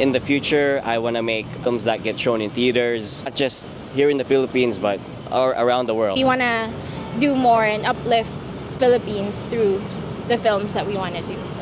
In the future, I want to make films that get shown in theaters, not just here in the Philippines, but around the world. We want to do more and uplift Philippines through the films that we want to do. So.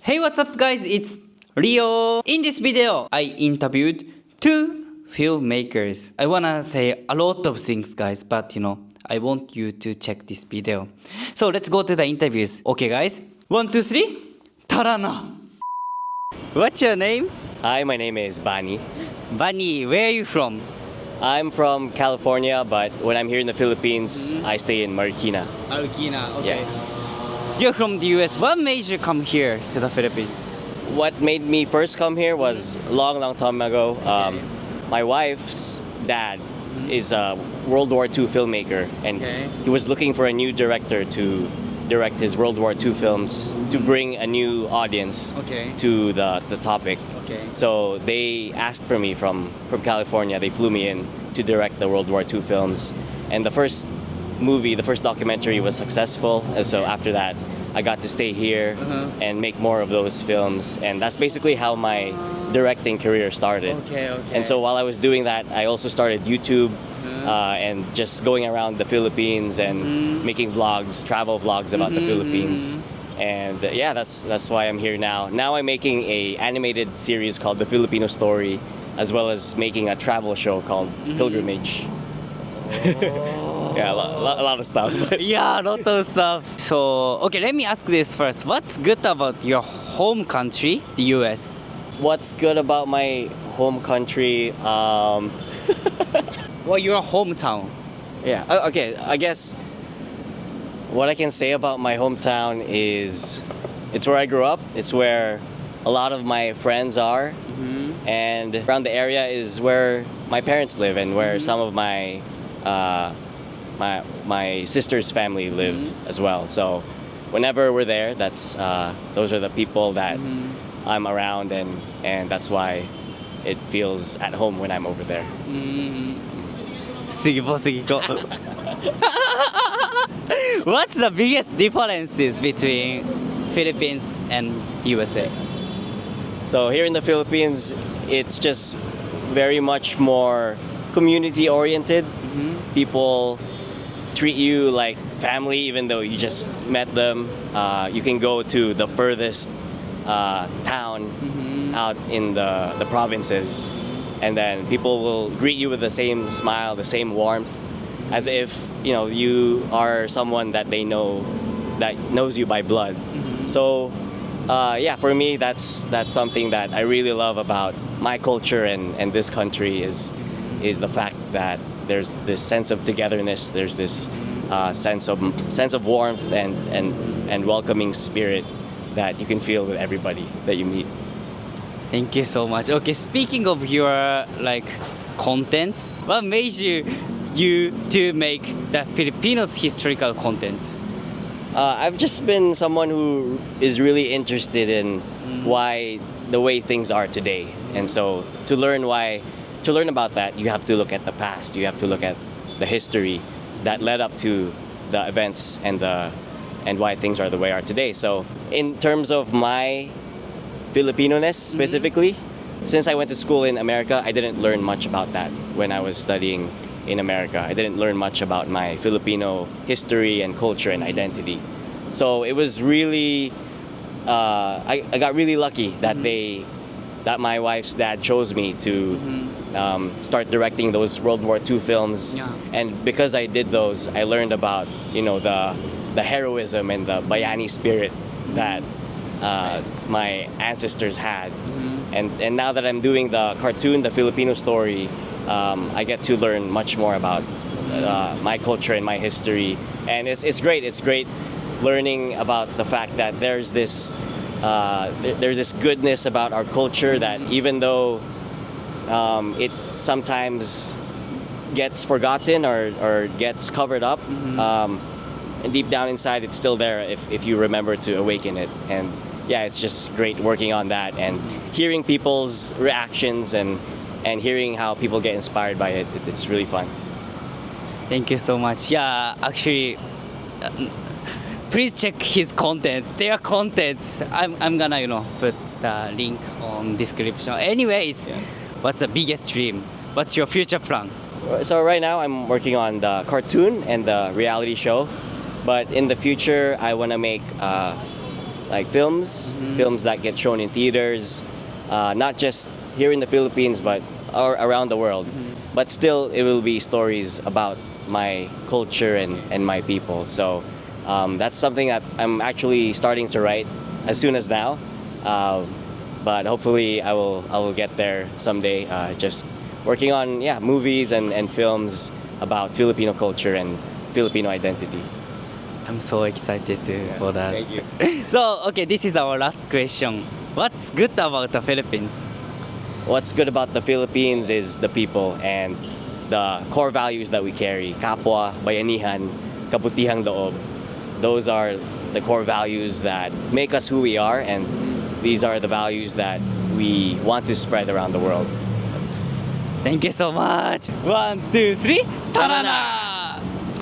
Hey, what's up guys? It's Rio. In this video, I interviewed two filmmakers. I wanna say a lot of things guys, but I want you to check this video. So let's go to the interviews. Okay guys, 1, 2, 3, Tarana. What's your name? Hi, my name is Bani. Bani, where are you from? I'm from California, but when I'm here in the Philippines, I stay in Marikina. Marikina, okay. Yeah. You're from the US. What made you come here to the Philippines? What made me first come here was a long time ago. My wife's dad is a World War II filmmaker, and he was looking for a new director to direct his World War II films to bring a new audience to the topic. So they asked for me from California. They flew me in to direct the World War II films, and the first movie, the first documentary was successful, and so after that I got to stay here and make more of those films, and that's basically how my directing career started. And so while I was doing that, I also started YouTube and just going around the Philippines and making vlogs, travel vlogs about the Philippines. And yeah, that's why I'm here now. Now I'm making a animated series called The Filipino Story, as well as making a travel show called Pilgrimage. Yeah, a lot of stuff. Yeah, a lot of stuff. So, okay, let me ask this first. What's good about your home country, the US? What's good about my home country? Well, your hometown. Yeah, okay, I guess what I can say about my hometown is it's where I grew up. It's where a lot of my friends are. And around the area is where my parents live and where some of my my sister's family live as well. So whenever we're there, that's those are the people that I'm around, and that's why it feels at home when I'm over there. Sige po, sige ko. What's the biggest differences between Philippines and USA? So here in the Philippines, it's just very much more community oriented. People treat you like family even though you just met them. You can go to the furthest town out in the provinces, and then people will greet you with the same smile, the same warmth, as if you are someone that they know, that knows you by blood. So yeah, for me that's something that I really love about my culture and this country is the fact that there's this sense of togetherness, there's this sense of warmth and welcoming spirit that you can feel with everybody that you meet. Thank you so much. Okay, speaking of your content, what made you to make the Filipinos historical content? I've just been someone who is really interested in why the way things are today, and so to learn about that, you have to look at the past. You have to look at the history that led up to the events and why things are the way are today. So in terms of my Filipino-ness specifically, since I went to school in America, I didn't learn much about that when I was studying in America. I didn't learn much about my Filipino history and culture and identity. So it was really, I got really lucky that my wife's dad chose me to start directing those World War II films. And because I did those, I learned about the heroism and the bayani spirit that my ancestors had. And now that I'm doing the cartoon, The Filipino Story, I get to learn much more about my culture and my history, and it's great. It's great learning about the fact that there's this goodness about our culture that even though it sometimes gets forgotten or gets covered up, and deep down inside it's still there if you remember to awaken it. And yeah, it's just great working on that and hearing people's reactions and hearing how people get inspired by it. It's really fun. Thank you so much. Yeah, actually, please check his content. Their contents, I'm gonna put the link on description. Anyways, what's the biggest dream? What's your future plan? So right now I'm working on the cartoon and the reality show, but in the future I want to make like films that get shown in theaters, not just here in the Philippines but around the world. But still, it will be stories about my culture and my people. So that's something that I'm actually starting to write as soon as now. But hopefully I will get there someday. Just working on movies and films about Filipino culture and Filipino identity. I'm so excited for that. Thank you. So, okay, this is our last question. What's good about the Philippines? What's good about the Philippines is the people and the core values that we carry. Kapwa, bayanihan, kabutihang loob. Those are the core values that make us who we are, and these are the values that we want to spread around the world. Thank you so much. 1, 2, 3. Ta-da!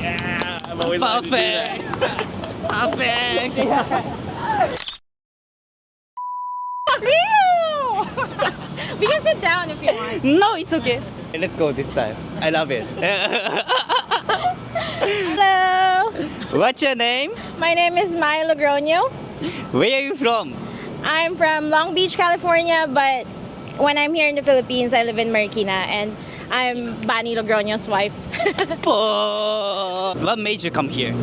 Yeah, I'm always wanted to do that. Perfect. We can sit down if you want. No, it's okay. Let's go this time. I love it. Hello. What's your name? My name is Maya Logroño. Where are you from? I'm from Long Beach, California, but when I'm here in the Philippines, I live in Marikina, and I'm Bani Logroño's wife. Oh, what made you come here?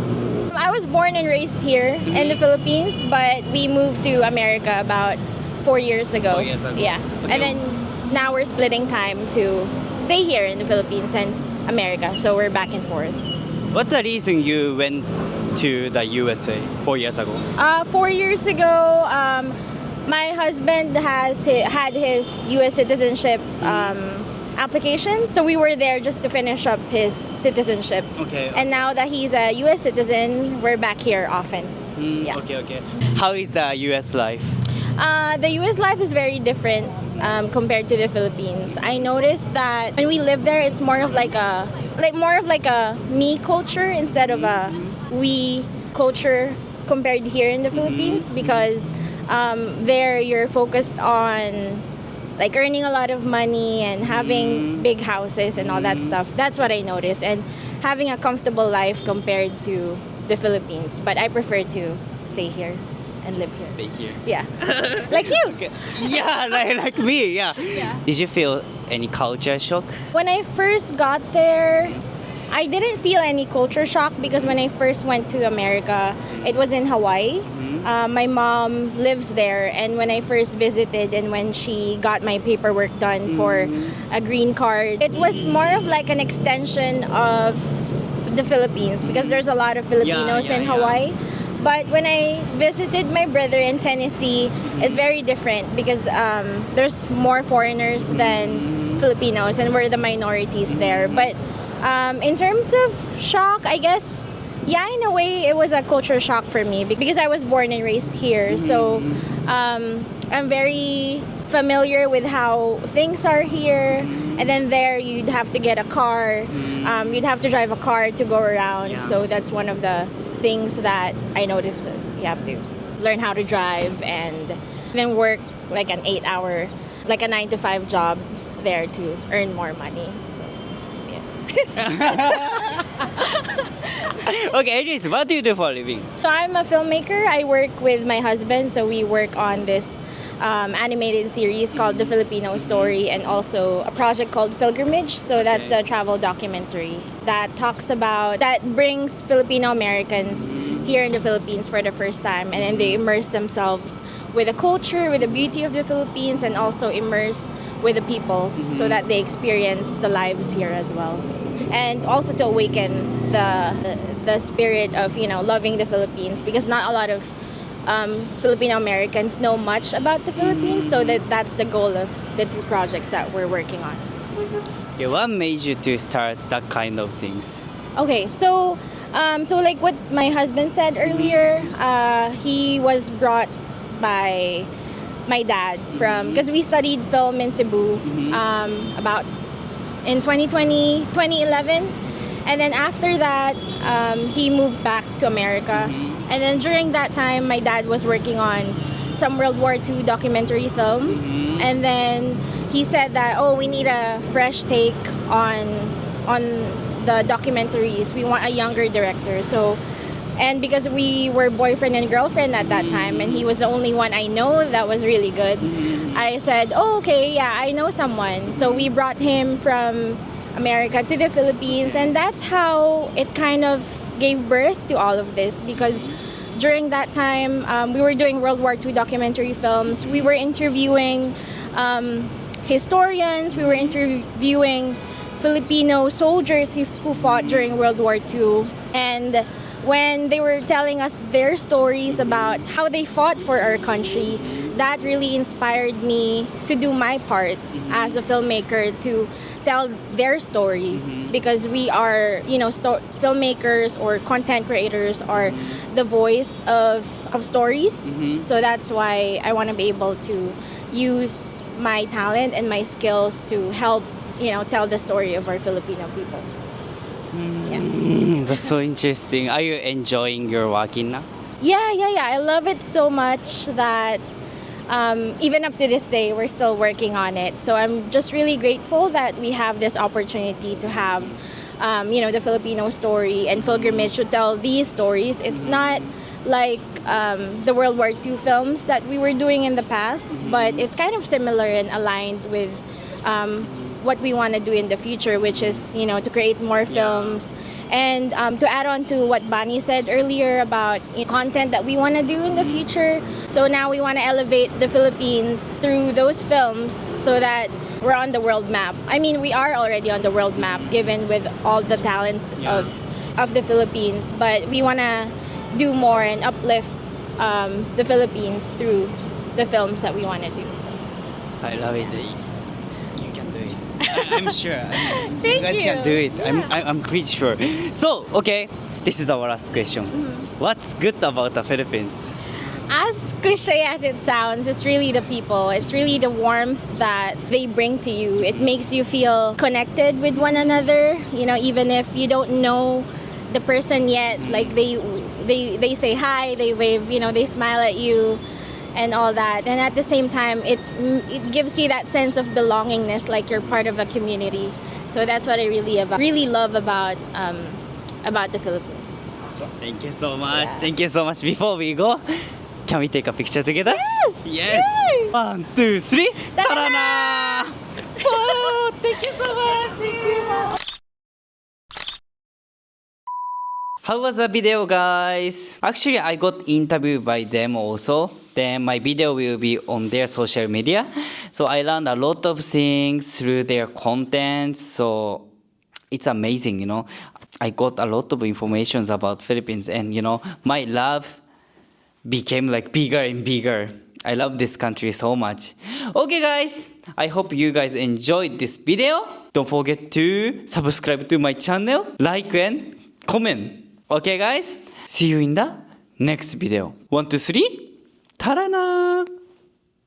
I was born and raised here in the Philippines, but we moved to America about 4 years ago. 4 years ago. Yeah. Okay. And then now we're splitting time to stay here in the Philippines and America, so we're back and forth. What's the reason you went to the USA 4 years ago? 4 years ago, my husband had his U.S. citizenship application, so we were there just to finish up his citizenship. Okay. And now that he's a U.S. citizen, we're back here often. Yeah. Okay. How is the US life? The U.S. life is very different compared to the Philippines. I noticed that when we live there, it's more of like a me culture instead of a we culture compared here in the Philippines, because there you're focused on like earning a lot of money and having big houses and all that stuff. That's what I noticed, and having a comfortable life compared to the Philippines. But I prefer to stay here and live here. Stay here. Yeah. Like you. Yeah, like me. Yeah. Yeah. Did you feel any culture shock? When I first got there, I didn't feel any culture shock because when I first went to America, it was in Hawaii. My mom lives there, and when I first visited and when she got my paperwork done for a green card, it was more of like an extension of the Philippines because there's a lot of Filipinos in Hawaii. But when I visited my brother in Tennessee, it's very different because there's more foreigners than Filipinos, and we're the minorities there. But in terms of shock, I guess, yeah, in a way, it was a culture shock for me because I was born and raised here. So I'm very familiar with how things are here. And then there, you'd have to get a car. You'd have to drive a car to go around. Yeah. So that's one of the things that I noticed. That you have to learn how to drive and then work like an 8-hour, like a 9 to 5 job there to earn more money. So, yeah. Okay, anyways, what do you do for a living? So I'm a filmmaker. I work with my husband, so we work on this animated series called The Filipino Story, and also a project called Pilgrimage. So that's the travel documentary that brings Filipino Americans here in the Philippines for the first time, and then they immerse themselves with the culture, with the beauty of the Philippines, and also immerse with the people so that they experience the lives here as well. And also to awaken the spirit of, loving the Philippines, because not a lot of Filipino Americans know much about the Philippines, so that's the goal of the 2 projects that we're working on. Okay, what made you to start that kind of things? Okay, so like what my husband said earlier, he was brought by my dad because we studied film in Cebu about in 2011, and then after that he moved back to America, and then during that time my dad was working on some World War II documentary films, and then he said that, oh, we need a fresh take on the documentaries. We want a younger director. So, and because we were boyfriend and girlfriend at that time, and he was the only one I know that was really good, I said, oh, okay, yeah, I know someone. So we brought him from America to the Philippines, and that's how it kind of gave birth to all of this, because during that time, we were doing World War II documentary films. We were interviewing historians, we were interviewing Filipino soldiers who fought during World War II. And when they were telling us their stories about how they fought for our country, that really inspired me to do my part as a filmmaker, to tell their stories, because we are, filmmakers or content creators are the voice of stories. So that's why I want to be able to use my talent and my skills to help, tell the story of our Filipino people. That's so interesting. Are you enjoying your working now? Yeah. I love it so much that even up to this day, we're still working on it. So I'm just really grateful that we have this opportunity to have, the Filipino story and Pilgrimage to tell these stories. It's not like the World War II films that we were doing in the past, but it's kind of similar and aligned with what we want to do in the future, which is, to create more films. And to add on to what Bani said earlier about content that we want to do in the future. So now we want to elevate the Philippines through those films so that we're on the world map. I mean, we are already on the world map, given with all the talents of the Philippines. But we want to do more and uplift the Philippines through the films that we want to do. So. I love it. You can do it. I'm sure. Thank you guys you. can do it. Yeah. I'm pretty sure. So, okay, this is our last question. What's good about the Philippines? As cliche as it sounds, it's really the people. It's really the warmth that they bring to you. It makes you feel connected with one another. Even if you don't know the person yet, like they say hi, they wave, they smile at you, and all that. And at the same time, it gives you that sense of belongingness, like you're part of a community. So that's what I really love about the Philippines. Thank you so much. Yeah. Thank you so much. Before we go, can we take a picture together? Yes! Yes! Yay! 1, 2, 3. Ta-da! Ta-da! Whoa, thank you so much. Thank you. How was the video, guys? Actually, I got interviewed by them also. Then my video will be on their social media. So I learned a lot of things through their content. So it's amazing, I got a lot of information about Philippines, and my love became like bigger and bigger. I love this country so much. Okay, guys, I hope you guys enjoyed this video. Don't forget to subscribe to my channel, like and comment. Okay, guys, see you in the next video. 1, 2, 3. Ta-da!